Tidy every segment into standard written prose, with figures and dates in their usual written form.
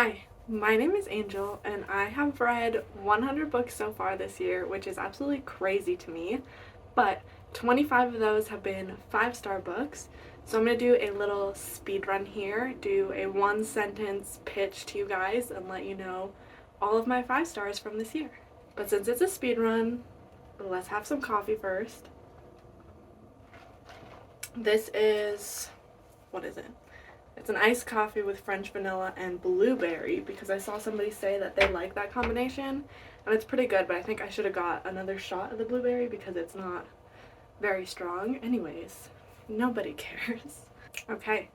Hi, my name is Angel, and I have read 100 books so far this year, which is absolutely crazy to me, but 25 of those have been 5-star books. So I'm going to do a little speed run here, do a 1-sentence pitch to you guys, and let you know all of my 5 stars from this year. But since it's a speed run, let's have some coffee first. This is, what is it? It's an iced coffee with French vanilla and blueberry because I saw somebody say that they like that combination, and it's pretty good, but I think I should have got another shot of the blueberry because it's not very strong. Anyways, nobody cares. Okay,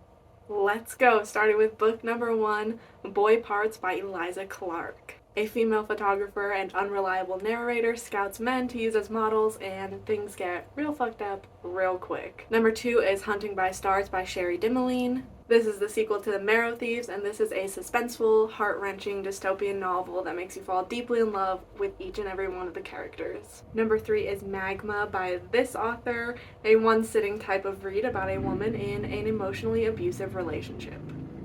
let's go. Starting with book number 1, Boy Parts by Eliza Clark. A female photographer and unreliable narrator scouts men to use as models, and things get real fucked up real quick. Number 2 is Hunting by Stars by Sherry Dimeline. This is the sequel to The Marrow Thieves, and this is a suspenseful, heart-wrenching dystopian novel that makes you fall deeply in love with each and every one of the characters. Number 3 is Magma by this author, a one-sitting type of read about a woman in an emotionally abusive relationship.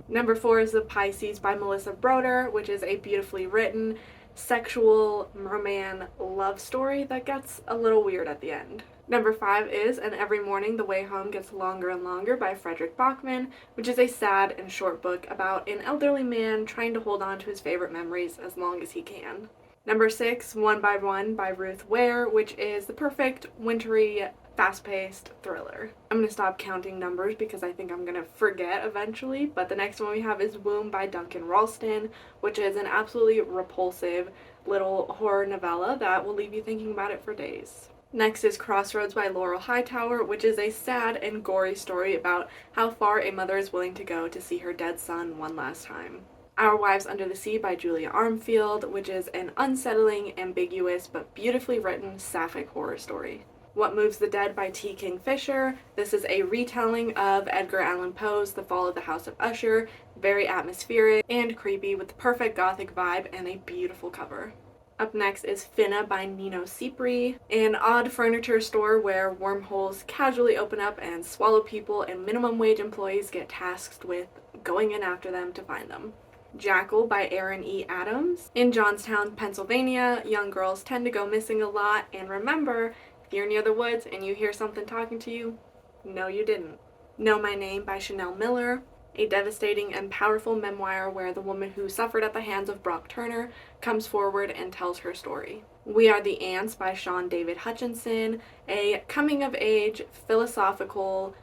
Number 4 is The Pisces by Melissa Broder, which is a beautifully written, sexual, merman love story that gets a little weird at the end. Number 5 is And Every Morning the Way Home Gets Longer and Longer by Frederick Bachman, which is a sad and short book about an elderly man trying to hold on to his favorite memories as long as he can. Number 6, One by One by Ruth Ware, which is the perfect wintry, fast-paced thriller. I'm going to stop counting numbers because I think I'm going to forget eventually, but the next one we have is Womb by Duncan Ralston, which is an absolutely repulsive little horror novella that will leave you thinking about it for days. Next is Crossroads by Laurel Hightower, which is a sad and gory story about how far a mother is willing to go to see her dead son one last time. Our Wives Under the Sea by Julia Armfield, which is an unsettling, ambiguous, but beautifully written sapphic horror story. What Moves the Dead by T. Kingfisher. This is a retelling of Edgar Allan Poe's The Fall of the House of Usher, very atmospheric and creepy with the perfect gothic vibe and a beautiful cover. Up next is Finna by Nino Cipri, an odd furniture store where wormholes casually open up and swallow people, and minimum wage employees get tasked with going in after them to find them. Jackal by Aaron E. Adams. In Johnstown, Pennsylvania, young girls tend to go missing a lot, and remember, if you're near the woods and you hear something talking to you, no you didn't. Know My Name by Chanel Miller. A devastating and powerful memoir where the woman who suffered at the hands of Brock Turner comes forward and tells her story. We Are the Ants by Sean David Hutchinson, a coming-of-age, philosophical,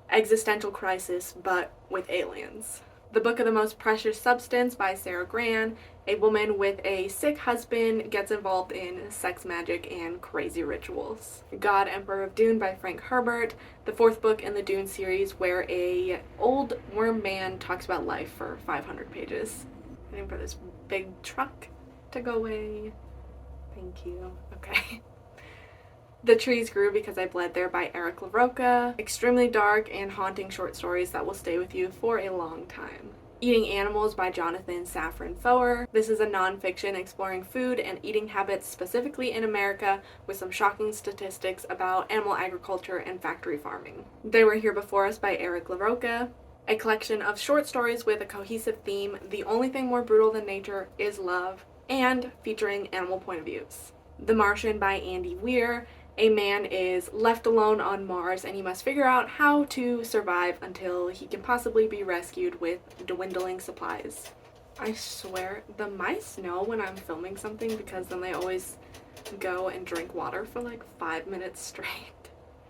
existential crisis, but with aliens. The Book of the Most Precious Substance by Sarah Gran. A woman with a sick husband gets involved in sex magic and crazy rituals. God, Emperor of Dune by Frank Herbert, the 4th book in the Dune series where a old worm man talks about life for 500 pages. Waiting for this big truck to go away. Thank you. Okay. The Trees Grew Because I Bled There by Eric LaRocca. Extremely dark and haunting short stories that will stay with you for a long time. Eating Animals by Jonathan Safran Foer. This is a nonfiction exploring food and eating habits specifically in America with some shocking statistics about animal agriculture and factory farming. They Were Here Before Us by Eric LaRocca. A collection of short stories with a cohesive theme, The Only Thing More Brutal Than Nature Is Love, and featuring animal point of views. The Martian by Andy Weir. A man is left alone on Mars and he must figure out how to survive until he can possibly be rescued with dwindling supplies. I swear, the mice know when I'm filming something because then they always go and drink water for like 5 minutes straight.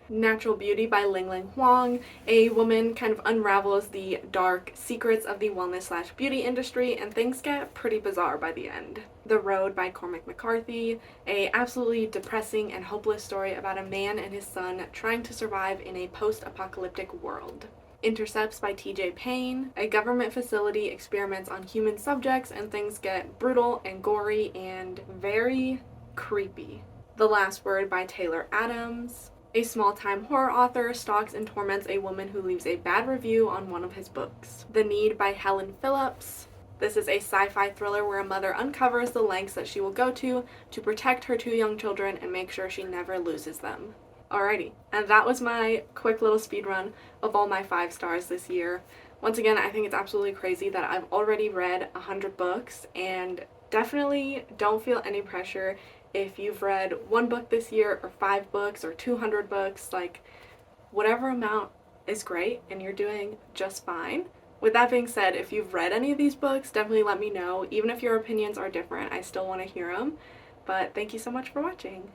Natural Beauty by Ling Huang. A woman kind of unravels the dark secrets of the wellness/beauty industry, and things get pretty bizarre by the end. The Road by Cormac McCarthy. A absolutely depressing and hopeless story about a man and his son trying to survive in a post-apocalyptic world. Intercepts by TJ Payne. A government facility experiments on human subjects and things get brutal and gory and very creepy. The Last Word by Taylor Adams. A small-time horror author stalks and torments a woman who leaves a bad review on one of his books. The Need by Helen Phillips. This is a sci-fi thriller where a mother uncovers the lengths that she will go to protect her 2 young children and make sure she never loses them. Alrighty, and that was my quick little speed run of all my 5 stars this year. Once again, I think it's absolutely crazy that I've already read 100 books, and definitely don't feel any pressure if you've read one book this year or 5 books or 200 books. Like, whatever amount is great and you're doing just fine. With that being said, if you've read any of these books, definitely let me know. Even if your opinions are different, I still want to hear them. But thank you so much for watching.